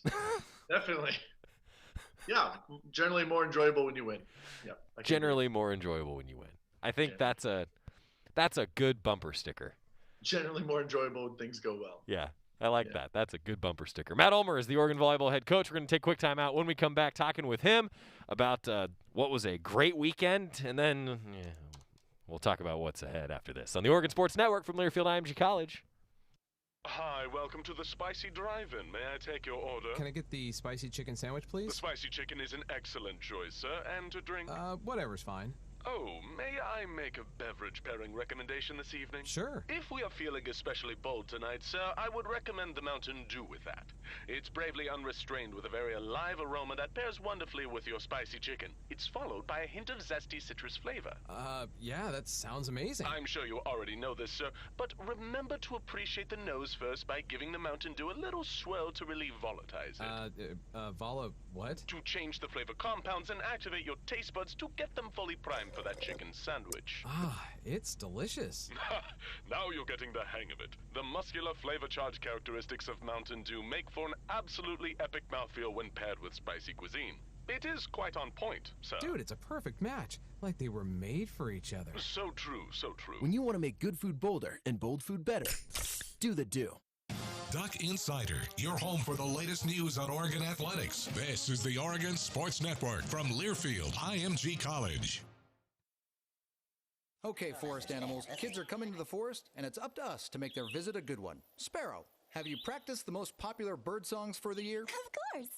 Definitely. Yeah, generally more enjoyable when you win. Yeah, generally more enjoyable when you win. I think that's a good bumper sticker. Generally more enjoyable when things go well. Yeah, I like that. That's a good bumper sticker. Matt Ulmer is the Oregon volleyball head coach. We're going to take a quick time out. When we come back, talking with him about what was a great weekend, and then we'll talk about what's ahead after this on the Oregon Sports Network from Learfield IMG College. Hi, welcome to the Spicy Drive-In. May I take your order? Can I get the spicy chicken sandwich, please? The spicy chicken is an excellent choice, sir. And to drink? Whatever's fine. Oh, may I make a beverage pairing recommendation this evening? Sure. If we are feeling especially bold tonight, sir, I would recommend the Mountain Dew with that. It's bravely unrestrained with a very alive aroma that pairs wonderfully with your spicy chicken. It's followed by a hint of zesty citrus flavor. Yeah, that sounds amazing. I'm sure you already know this, sir, but remember to appreciate the nose first by giving the Mountain Dew a little swirl to relieve volatilize it. What? To change the flavor compounds and activate your taste buds to get them fully primed for that chicken sandwich. It's delicious. Now you're getting the hang of it. The muscular flavor charge characteristics of Mountain Dew make for an absolutely epic mouthfeel when paired with spicy cuisine. It is quite on point, sir. Dude, it's a perfect match. Like they were made for each other. So true, so true. When you want to make good food bolder and bold food better, do the Dew. Duck Insider, your home for the latest news on Oregon athletics. This is the Oregon Sports Network from Learfield IMG College. Okay, forest animals, kids are coming to the forest, and it's up to us to make their visit a good one. Sparrow, have you practiced the most popular bird songs for the year? Of course.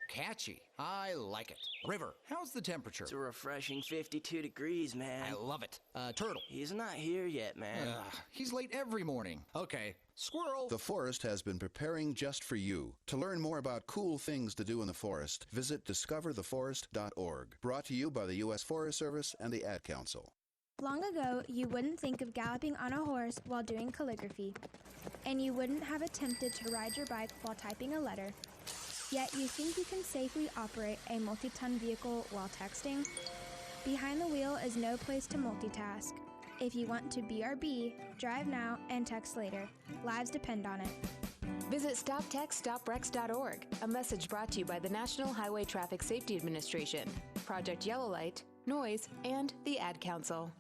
Catchy. I like it. River, how's the temperature? It's a refreshing 52 degrees, man. I love it. Turtle. He's not here yet, man. He's late every morning. Okay. Squirrel. The forest has been preparing just for you. To learn more about cool things to do in the forest, visit discovertheforest.org. Brought to you by the U.S. Forest Service and the Ad Council. Long ago, you wouldn't think of galloping on a horse while doing calligraphy, and you wouldn't have attempted to ride your bike while typing a letter. Yet you think you can safely operate a multi-ton vehicle while texting? Behind the wheel is no place to multitask. If you want to BRB, drive now and text later. Lives depend on it. Visit StopTextStopWrecks.org, a message brought to you by the National Highway Traffic Safety Administration, Project Yellow Light, Noise, and the Ad Council.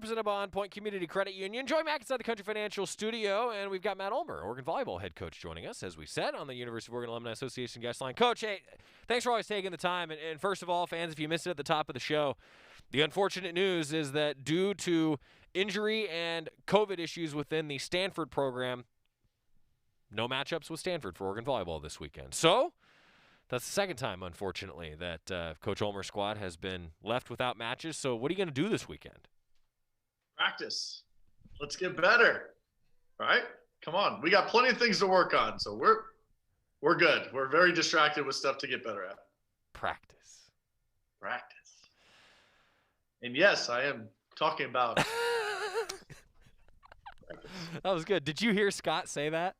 Presented by On Point Community Credit Union. Join Mac inside the Country Financial Studio, and we've got Matt Ulmer, Oregon volleyball head coach, joining us, as we said, on the University of Oregon Alumni Association guest line. Coach, hey, thanks for always taking the time. And first of all, fans, if you missed it at the top of the show, the unfortunate news is that due to injury and COVID issues within the Stanford program, no matchups with Stanford for Oregon volleyball this weekend. So that's the second time, unfortunately, that Coach Olmer's squad has been left without matches. So what are you going to do this weekend? Practice. Let's get better. All right? Come on. We got plenty of things to work on. So we're good. We're very distracted with stuff to get better at. Practice. And yes, I am talking about That was good. Did you hear Scott say that?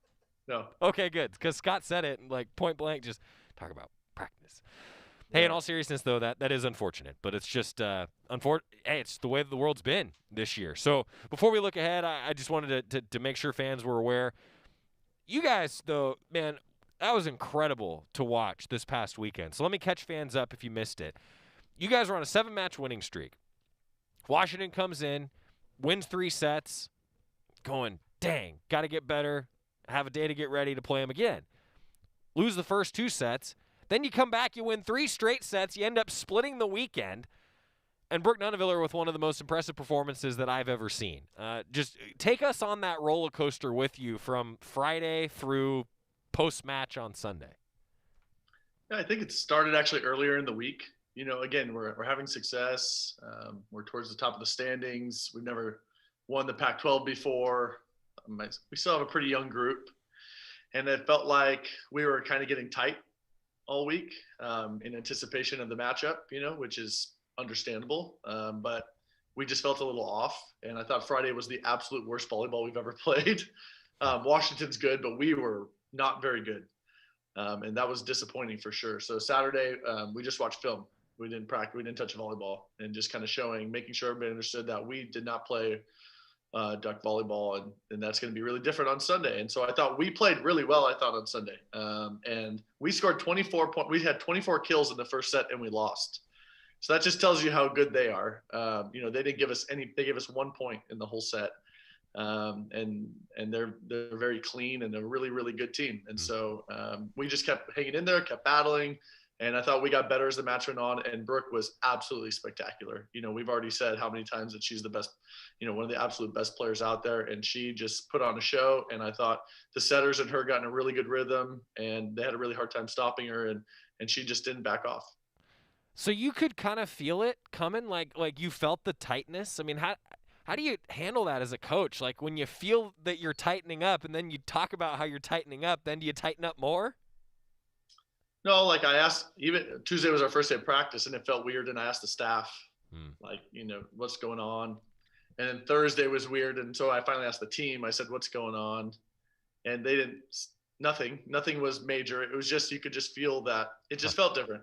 No. Okay, good. Because Scott said it, like, point blank, just talk about practice. Hey, in all seriousness, though, that is unfortunate. But it's just hey, it's the way that the world's been this year. So before we look ahead, I just wanted to make sure fans were aware. You guys, though, man, that was incredible to watch this past weekend. So let me catch fans up if you missed it. You guys were on a 7-match winning streak. Washington comes in, wins 3 sets, going, dang, got to get better, have a day to get ready to play them again. Lose the first 2 sets. Then you come back, you win 3 straight sets, you end up splitting the weekend, and Brooke Nuneviller with one of the most impressive performances that I've ever seen. Just take us on that roller coaster with you from Friday through post-match on Sunday. Yeah, I think it started actually earlier in the week. You know, again, we're having success. We're towards the top of the standings. We've never won the Pac-12 before. We still have a pretty young group, and it felt like we were kind of getting tight all week in anticipation of the matchup, you know, which is understandable. But we just felt a little off. And I thought Friday was the absolute worst volleyball we've ever played. Washington's good, but we were not very good. And that was disappointing for sure. So Saturday, we just watched film. We didn't practice. We didn't touch volleyball, and just kind of making sure everybody understood that we did not play duck volleyball, and that's going to be really different on Sunday. And so I thought we played really well, on Sunday. And we scored 24 points. We had 24 kills in the first set, and we lost. So that just tells you how good they are. You know, they didn't give us they gave us 1 point in the whole set. And they're very clean and a really, really good team. And so we just kept hanging in there, kept battling, And I thought we got better as the match went on, and Brooke was absolutely spectacular. We've already said how many times that she's the best, one of the absolute best players out there, and she just put on a show. And I thought the setters and her got in a really good rhythm, and they had a really hard time stopping her, and she just didn't back off. So you could kind of feel it coming, like you felt the tightness. I mean, how do you handle that as a coach? Like when you feel that you're tightening up, and then you talk about how you're tightening up, then do you tighten up more? No, like I asked, even Tuesday was our first day of practice, and it felt weird. And I asked the staff, like, what's going on? And then Thursday was weird. And so I finally asked the team, I said, what's going on? And they didn't, nothing was major. It was just, you could just feel that it just felt different.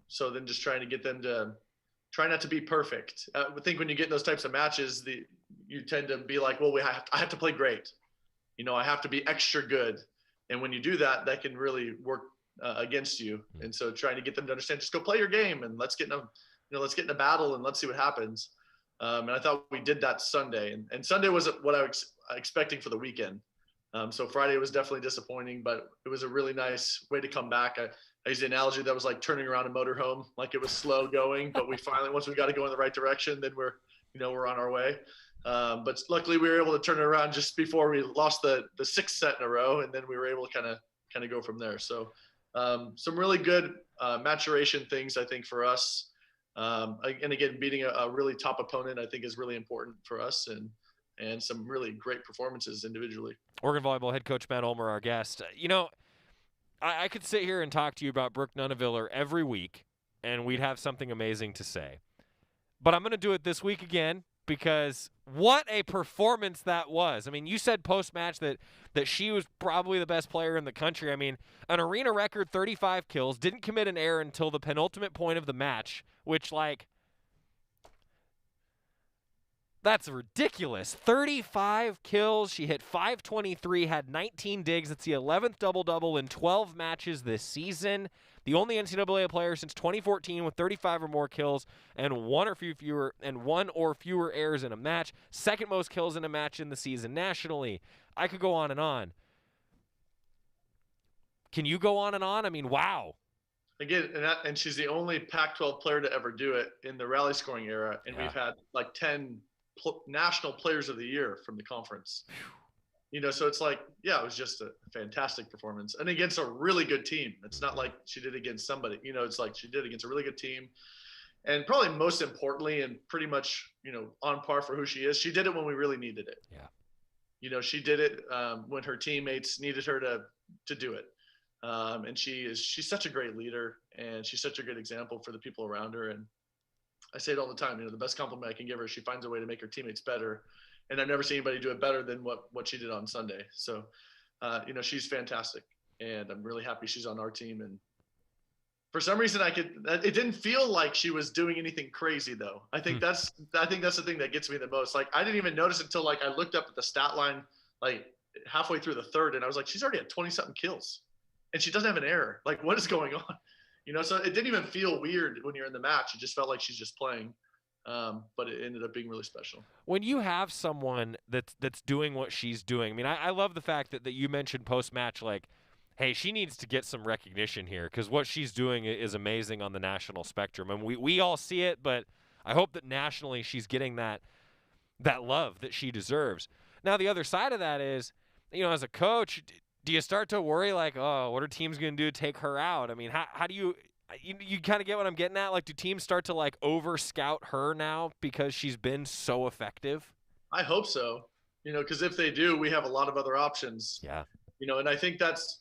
So then just trying to get them to try not to be perfect. I think when you get in those types of matches, you tend to be like, well, I have to play great. I have to be extra good. And when you do that, that can really work against you. And so trying to get them to understand, just go play your game and let's get in a battle and let's see what happens. And I thought we did that Sunday, and Sunday was what I was expecting for the weekend. So Friday was definitely disappointing, but it was a really nice way to come back. I used the analogy that was like turning around a motorhome, like it was slow going, but we finally, once we got to go in the right direction, then we're on our way. But luckily we were able to turn it around just before we lost the sixth set in a row, and then we were able to kind of go from there. So some really good maturation things, I think, for us. And again, beating a really top opponent, I think, is really important for us, and some really great performances individually. Oregon volleyball head coach Matt Ulmer, our guest. I could sit here and talk to you about Brooke Nuneviller every week, and we'd have something amazing to say. But I'm going to do it this week again, because what a performance that was. I mean, you said post-match that she was probably the best player in the country. I mean, an arena record 35 kills, didn't commit an error until the penultimate point of the match, which, that's ridiculous. 35 kills. She hit .523, had 19 digs. That's the 11th double-double in 12 matches this season. The only NCAA player since 2014 with 35 or more kills and one or fewer errors in a match. Second most kills in a match in the season nationally. I could go on and on. Can you go on and on? I mean, wow. Again, and she's the only Pac-12 player to ever do it in the rally scoring era, and we've had like 10 national players of the year from the conference. So it's like, it was just a fantastic performance, and against a really good team. It's not like she did against somebody, it's like she did against a really good team. And probably most importantly, and pretty much, on par for who she is, she did it when we really needed it. Yeah. She did it when her teammates needed her to do it. And she's such a great leader, and she's such a good example for the people around her. And I say it all the time, the best compliment I can give her, she finds a way to make her teammates better. And I've never seen anybody do it better than what she did on Sunday. So, she's fantastic, and I'm really happy she's on our team. And for some reason it didn't feel like she was doing anything crazy though. I think that's the thing that gets me the most. Like, I didn't even notice until I looked up at the stat line, like halfway through the third, and I was like, she's already at 20 something kills and she doesn't have an error. Like, what is going on? So it didn't even feel weird when you're in the match. It just felt like she's just playing. But it ended up being really special. When you have someone that's doing what she's doing, I mean, I love the fact that you mentioned post-match, like, hey, she needs to get some recognition here, because what she's doing is amazing on the national spectrum. And we all see it, but I hope that nationally she's getting that love that she deserves. Now, the other side of that is, as a coach, do you start to worry, like, oh, what are teams going to do to take her out? I mean, how do you kind of get what I'm getting at? Like, do teams start to, like, over-scout her now because she's been so effective? I hope so, because if they do, we have a lot of other options. Yeah. And I think that's,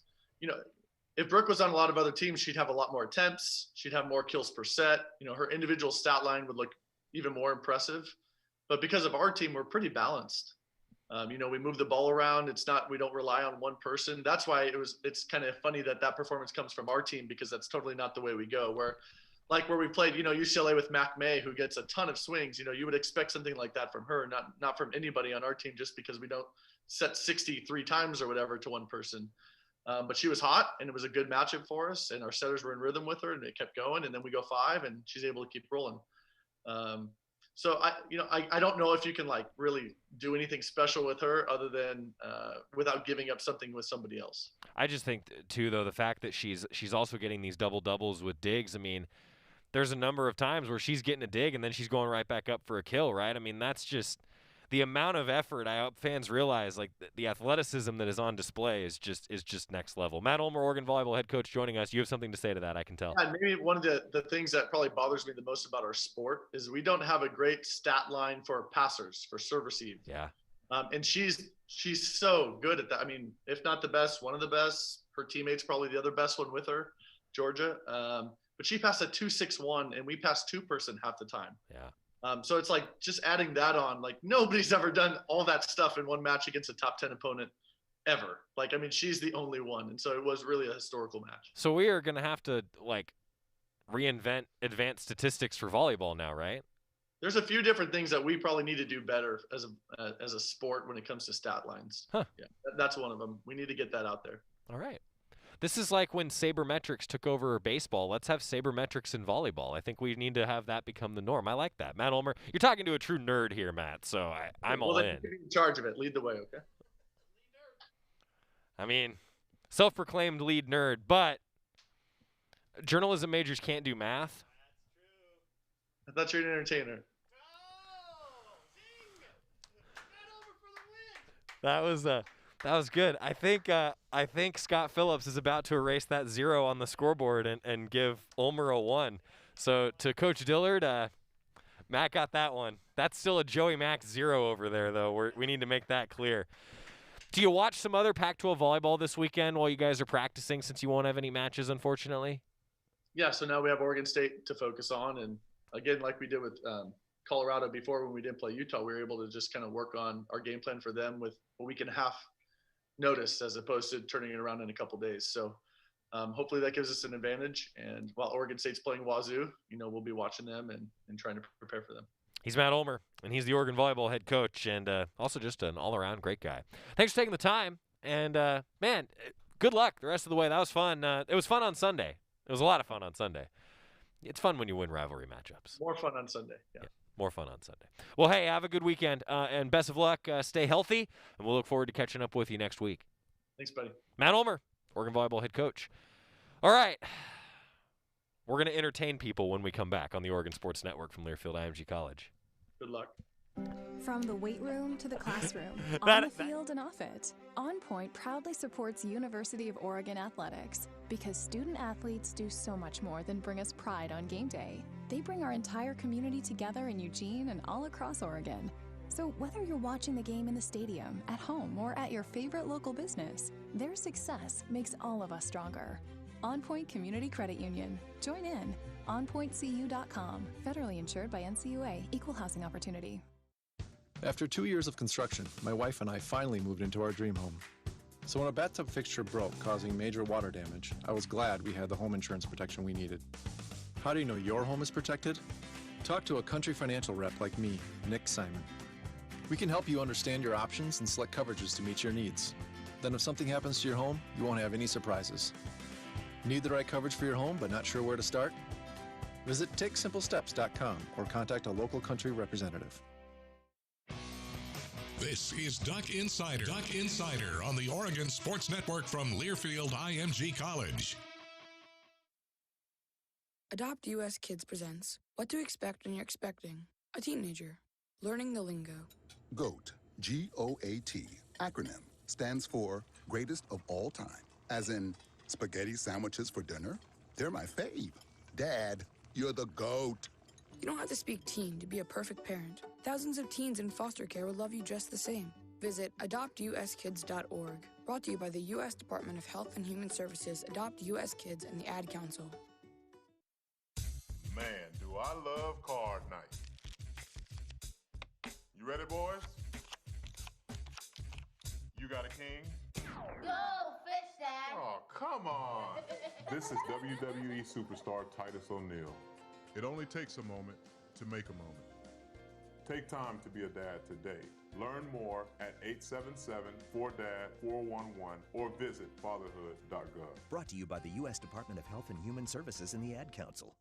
if Brooke was on a lot of other teams, she'd have a lot more attempts. She'd have more kills per set. Her individual stat line would look even more impressive. But because of our team, we're pretty balanced. We move the ball around. We don't rely on one person. That's why it's kind of funny that performance comes from our team, because that's totally not the way we go. Where we played, UCLA with Mac May, who gets a ton of swings, you would expect something like that from her, not from anybody on our team, just because we don't set 63 times or whatever to one person. But she was hot, and it was a good matchup for us, and our setters were in rhythm with her, and it kept going, and then we go 5, and she's able to keep rolling. So I don't know if you can like really do anything special with her other than without giving up something with somebody else. I just think too, though, the fact that she's also getting these double doubles with digs. I mean, there's a number of times where she's getting a dig and then she's going right back up for a kill, right? I mean, that's just the amount of effort. I hope fans realize, like, the athleticism that is on display is just next level. Matt Ulmer, Oregon volleyball head coach, joining us. You have something to say to that, I can tell. Yeah, maybe one of the things that probably bothers me the most about our sport is we don't have a great stat line for passers, for serve receive. Yeah. And she's so good at that. I mean, if not the best, one of the best. Her teammates probably the other best one with her, Georgia. But she passed a 2.61, and we passed two-person half the time. Yeah. So it's like just adding that on, like nobody's ever done all that stuff in one match against a top 10 opponent ever. Like, I mean, she's the only one. And so it was really a historical match. So we are going to have to like reinvent advanced statistics for volleyball now, right? There's a few different things that we probably need to do better as a sport when it comes to stat lines. Huh. Yeah, that's one of them. We need to get that out there. All right. This is like when sabermetrics took over baseball. Let's have sabermetrics in volleyball. I think we need to have that become the norm. I like that. Matt Ulmer, you're talking to a true nerd here, Matt, so I'm all in. Be in charge of it. Lead the way, okay? I mean, self-proclaimed lead nerd, but journalism majors can't do math. I thought you were an entertainer. That was good. I think Scott Phillips is about to erase that 0 on the scoreboard and give Olmer a 1. So to Coach Dillard, Matt got that one. That's still a Joey Mack 0 over there, though. We need to make that clear. Do you watch some other Pac-12 volleyball this weekend while you guys are practicing, since you won't have any matches, unfortunately? Yeah, so now we have Oregon State to focus on. And again, like we did with Colorado before when we didn't play Utah, we were able to just kind of work on our game plan for them with a week and a half notice as opposed to turning it around in a couple days. So hopefully that gives us an advantage. And while Oregon State's playing Wazoo, we'll be watching them and trying to prepare for them. He's Matt Ulmer, and he's the Oregon volleyball head coach, and also just an all-around great guy. Thanks for taking the time, and, man, good luck the rest of the way. That was fun. It was fun on Sunday. It was a lot of fun on Sunday. It's fun when you win rivalry matchups. More fun on Sunday, yeah. More fun on Sunday. Well, hey, have a good weekend, and best of luck. Stay healthy, and we'll look forward to catching up with you next week. Thanks, buddy. Matt Ulmer, Oregon volleyball head coach. All right. We're going to entertain people when we come back on the Oregon Sports Network from Learfield IMG College. Good luck. From the weight room to the classroom, on the field and off it, On Point proudly supports University of Oregon athletics because student athletes do so much more than bring us pride on game day. They bring our entire community together in Eugene and all across Oregon. So whether you're watching the game in the stadium, at home, or at your favorite local business, their success makes all of us stronger. On Point Community Credit Union. Join in. OnPointCU.com. Federally insured by NCUA. Equal housing opportunity. After 2 years of construction, my wife and I finally moved into our dream home. So when a bathtub fixture broke, causing major water damage, I was glad we had the home insurance protection we needed. How do you know your home is protected? Talk to a Country Financial rep like me, Nick Simon. We can help you understand your options and select coverages to meet your needs. Then if something happens to your home, you won't have any surprises. Need the right coverage for your home but not sure where to start? Visit TakeSimpleSteps.com or contact a local Country representative. This is Duck Insider. Duck Insider on the Oregon Sports Network from Learfield IMG College. Adopt US Kids presents What to Expect When You're Expecting a Teenager. Learning the lingo. GOAT, G-O-A-T, acronym, stands for Greatest of All Time. As in, spaghetti sandwiches for dinner? They're my fave. Dad, you're the GOAT. You don't have to speak teen to be a perfect parent. Thousands of teens in foster care will love you just the same. Visit adoptuskids.org. Brought to you by the U.S. Department of Health and Human Services, Adopt U.S. Kids, and the Ad Council. Man, do I love card night. You ready, boys? You got a king? Go, fish dad. Oh, come on. This is WWE superstar Titus O'Neil. It only takes a moment to make a moment. Take time to be a dad today. Learn more at 877-4DAD-411 or visit fatherhood.gov. Brought to you by the U.S. Department of Health and Human Services and the Ad Council.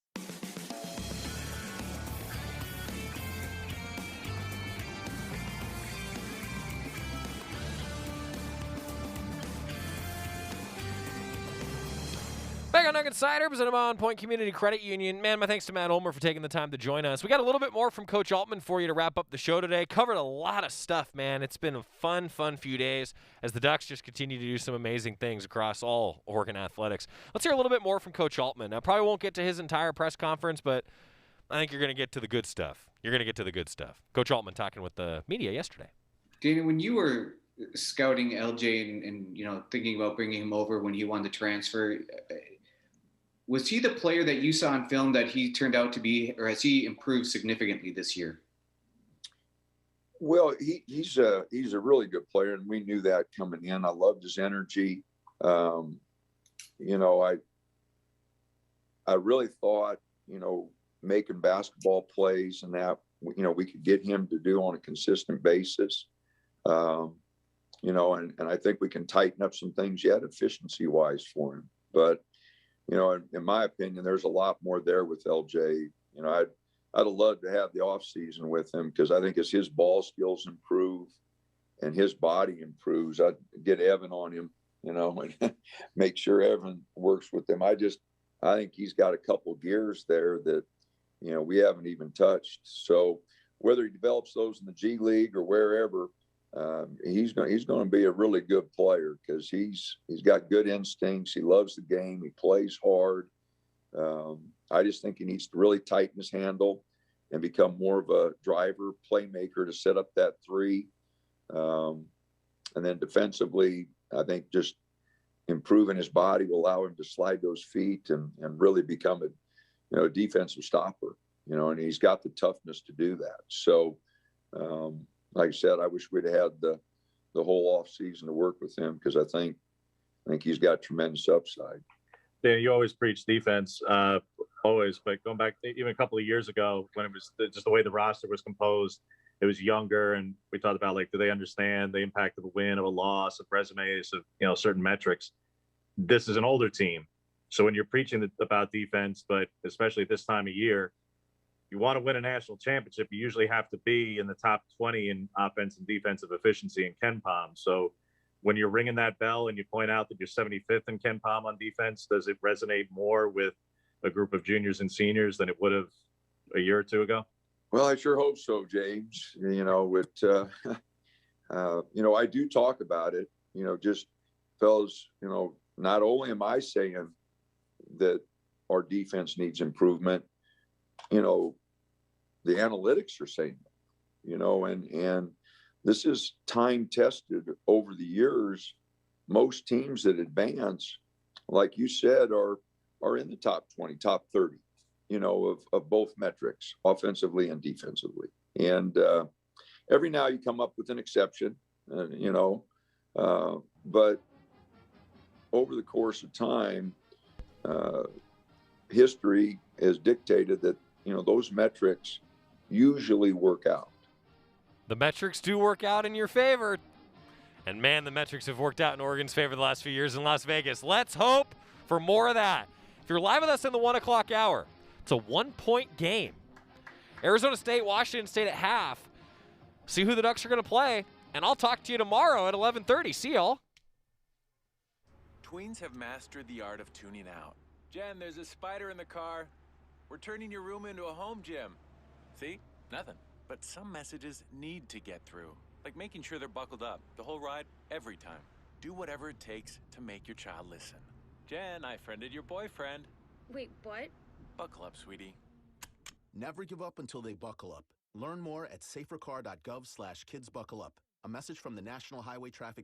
Oregon Insider, presented by On Point Community Credit Union. Man, my thanks to Matt Ulmer for taking the time to join us. We got a little bit more from Coach Altman for you to wrap up the show today. Covered a lot of stuff, man. It's been a fun few days as the Ducks just continue to do some amazing things across all Oregon athletics. Let's hear a little bit more from Coach Altman. I probably won't get to his entire press conference, but I think you're going to get to the good stuff. Coach Altman talking with the media yesterday. Dana, when you were scouting LJ and thinking about bringing him over when he wanted to transfer, was he the player that you saw on film that he turned out to be, or has he improved significantly this year? Well, he's a really good player, and we knew that coming in. I loved his energy. I really thought, making basketball plays and that, we could get him to do on a consistent basis. And I think we can tighten up some things yet efficiency-wise for him. But, in my opinion, there's a lot more there with LJ. I'd have loved to have the off season with him because I think as his ball skills improve and his body improves, I'd get Evan on him, and make sure Evan works with him. I think he's got a couple gears there that, we haven't even touched. So whether he develops those in the G League or wherever, he's going to be a really good player because he's got good instincts. He loves the game. He plays hard. I just think he needs to really tighten his handle and become more of a driver, playmaker to set up that three. And then defensively, I think just improving his body will allow him to slide those feet and really become a defensive stopper, and he's got the toughness to do that. So, like I said, I wish we'd have had the whole off season to work with him because I think he's got tremendous upside. Dan, you always preach defense, always, but going back even a couple of years ago when it was just the way the roster was composed, it was younger, and we talked about do they understand the impact of a win, of a loss, of resumes, of certain metrics. This is an older team, so when you're preaching about defense, but especially at this time of year, you want to win a national championship, you usually have to be in the top 20 in offense and defensive efficiency in KenPom. So when you're ringing that bell and you point out that you're 75th in KenPom on defense, does it resonate more with a group of juniors and seniors than it would have a year or two ago? Well, I sure hope so, James. I do talk about it, just fellas, not only am I saying that our defense needs improvement, the analytics are saying that, and this is time tested over the years. Most teams that advance, like you said, are in the top 20, top 30, of both metrics, offensively and defensively. And every now you come up with an exception, but over the course of time, history has dictated that, those metrics usually work out. The metrics do work out in your favor. And man, the metrics have worked out in Oregon's favor the last few years in Las Vegas. Let's hope for more of that. If you're live with us in the 1 o'clock hour, it's a 1-point game. Arizona State, Washington State at half. See who the Ducks are going to play. And I'll talk to you tomorrow at 11:30. See y'all. Tweens have mastered the art of tuning out. Jen, there's a spider in the car. We're turning your room into a home gym. See? Nothing. But some messages need to get through. Like making sure they're buckled up the whole ride, every time. Do whatever it takes to make your child listen. Jen, I friended your boyfriend. Wait, what? Buckle up, sweetie. Never give up until they buckle up. Learn more at safercar.gov/kidsbuckleup. A message from the National Highway Traffic